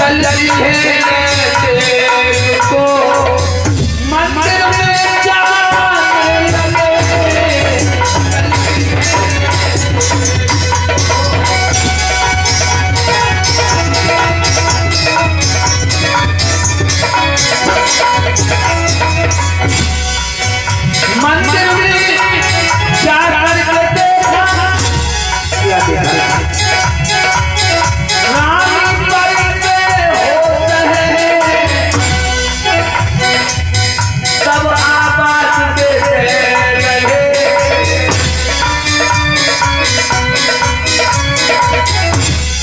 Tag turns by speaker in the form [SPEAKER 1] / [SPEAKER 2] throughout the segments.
[SPEAKER 1] चलती है को मंदिर में जाने लगे। मंदिर में जाकर के देखा रानी परिते होते हैं, तब आवाज देते लगे।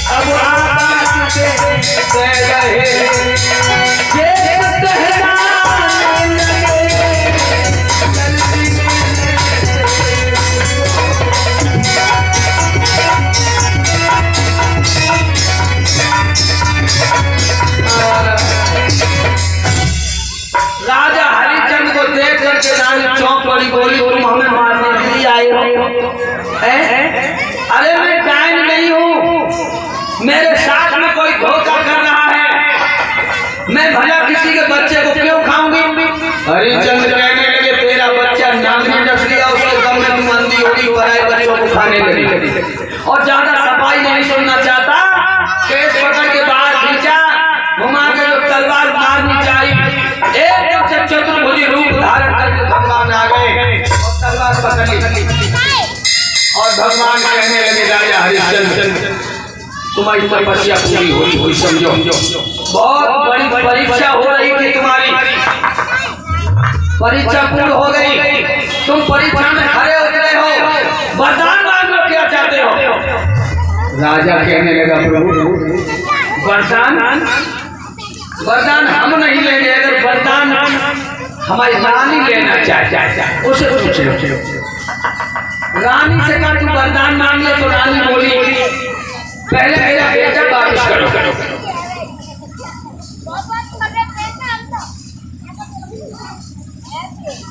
[SPEAKER 1] अब आवाज देते लगे, राजा हरिचंद्र को देख करके रानी चौंक पड़ी, बोली तुम हमें मारने के लिए आए हो? अरे मैं डायन नहीं हूँ, मेरे साथ में कोई धोखा कर रहा है, मैं भला किसी के बच्चे को क्यों खाऊंगी? हरिचंद्र कहने लगे तेरा बच्चा नागनी डस लिया, उसके गम में तुम अंधी होगी, पराए बच्चों को खाने लगी और ज्यादा सफाई नहीं सुनना चाहता। केस पकड़ के बाहर खींचा, घुमा के जो तलवार मारनी चाहिए, एकदम से चतुर्भुजी रूप धारण करके भगवान आ गए और तलवार पकड़ ली और भगवान कहने लगे राजा हरिश्चंद्र तुम्हारी तपस्या पूरी हुई समझो, बहुत बड़ी परीक्षा हो रही थी, तुम्हारी परीक्षा पूर्ण हो गई, तुम परीक्षा में खड़े उतरे हो, वरदान मांगो क्या चाहते हो? राजा कहने लगा प्रभु वरदान हम नहीं लेंगे, अगर वरदान हमारी रानी लेना चाहे उसे पूछ लो। रानी से कहा तू वरदान मांग ले, तो रानी बोली पहले मेरा बेटा वापस करो।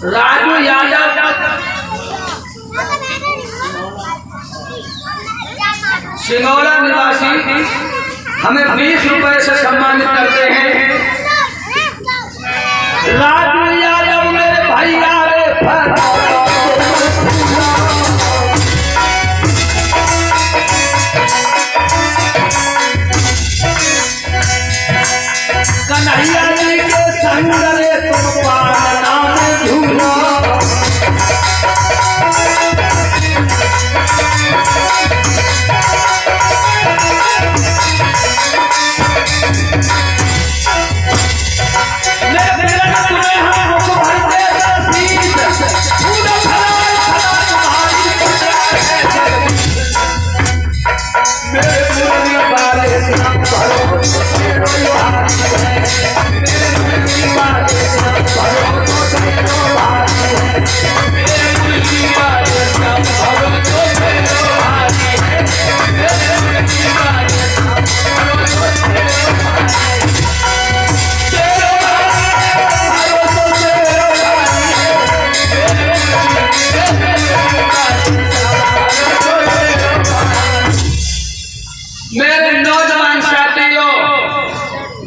[SPEAKER 1] राजू यादव सिंगौड़ा निवासी हमें 20 रुपए से सम्मानित करते हैं। राजू यादव मेरे भैया कन्हैया जी के संग रे तुम पालना में झूला,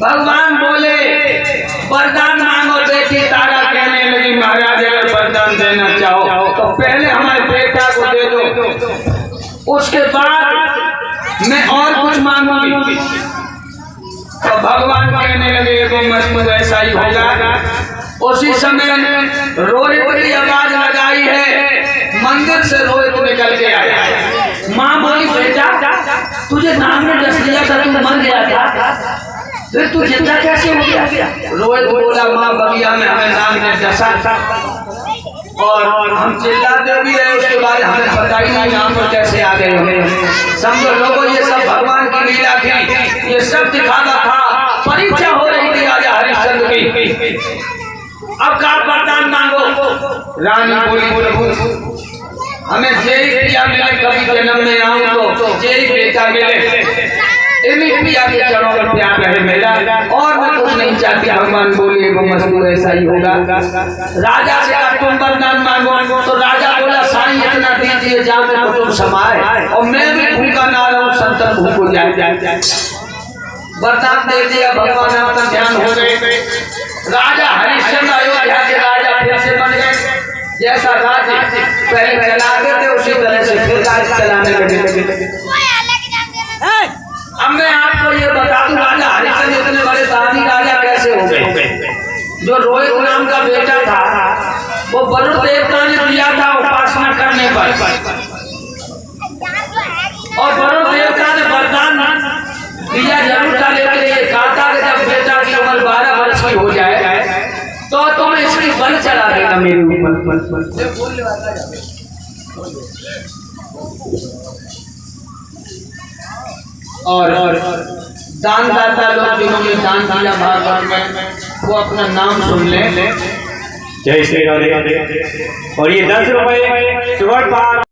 [SPEAKER 1] भगवान बोले वरदान मांगो। देखिए तारा कहने लगी महाराज अगर वरदान देना चाहो तो पहले हमारे बेटा को दे दो, उसके बाद मैं और कुछ मांगूंगी। तो भगवान कहने लगे वो मस्त ऐसा ही होगा। उसी समय रोहित की आवाज लगाई है, मंदिर से रोहित निकल के आया। माँ बोली बेटा तुझे नाम में डस लिया था, तू मर गया था, फिर तू जिंदा कैसे हो गया? रोहित बोला माँ बगिया में हमें नाम ने डसा था और हम चिल्लाते भी रहे, उसके बाद हमें पता ही नहीं नाम पर कैसे आ गए हमें। समझो लोगों ये सब भगवान की लीला थी, ये सब दिखावा था, परीक्षा हो रही थी राजा हरिश्चंद्र की। अब का वरदान मांगो। रानी बोली प्रभु हमें जेल पिया मिले, कभी जन्म में आऊं तो जेल बेटा मिले, पिया के चरणों पर प्यार रहे मेरा, और मैं कुछ नहीं चाहती। भगवान बोले वो मजबूर ऐसा ही होगा। राजा से कहा तुम वरदान मांगो, तो राजा बोला साईं इतना दीजिए जहाँ में कुटुंब समाए और मैं भी भूखा ना रहूं, संतन भूख हो जाए। वरदान दे दिया, भगवान आपका ध्यान हो गए। राजा हरिश्चंद्र अयोध्या के राजा फिर से बन गए। जैसा राज्य पहले चलाते थे उसी तरह से फिर राज्य चलाने लगे। अब मैं आपको ये बता दूं, राजा हरिश्चंद्र इतने बड़े दानी राजा कैसे हो गए। जो रोहित नाम का बेटा था वो वरुण देवता ने दिया था उपासना करने पर, और वरुण देवता ने वरदान दिया जरूर था, लेकिन ये कहा था कि जब बेटा की उम्र 12 वर्ष की हो जाए तो तुम इसकी बल चला देना मेरे ऊपर। और दानदाता लोग जिन्होंने दान दिया भागवत में, वो अपना नाम सुन ले।
[SPEAKER 2] जय श्री राधे। और ये 10 रुपए सुबह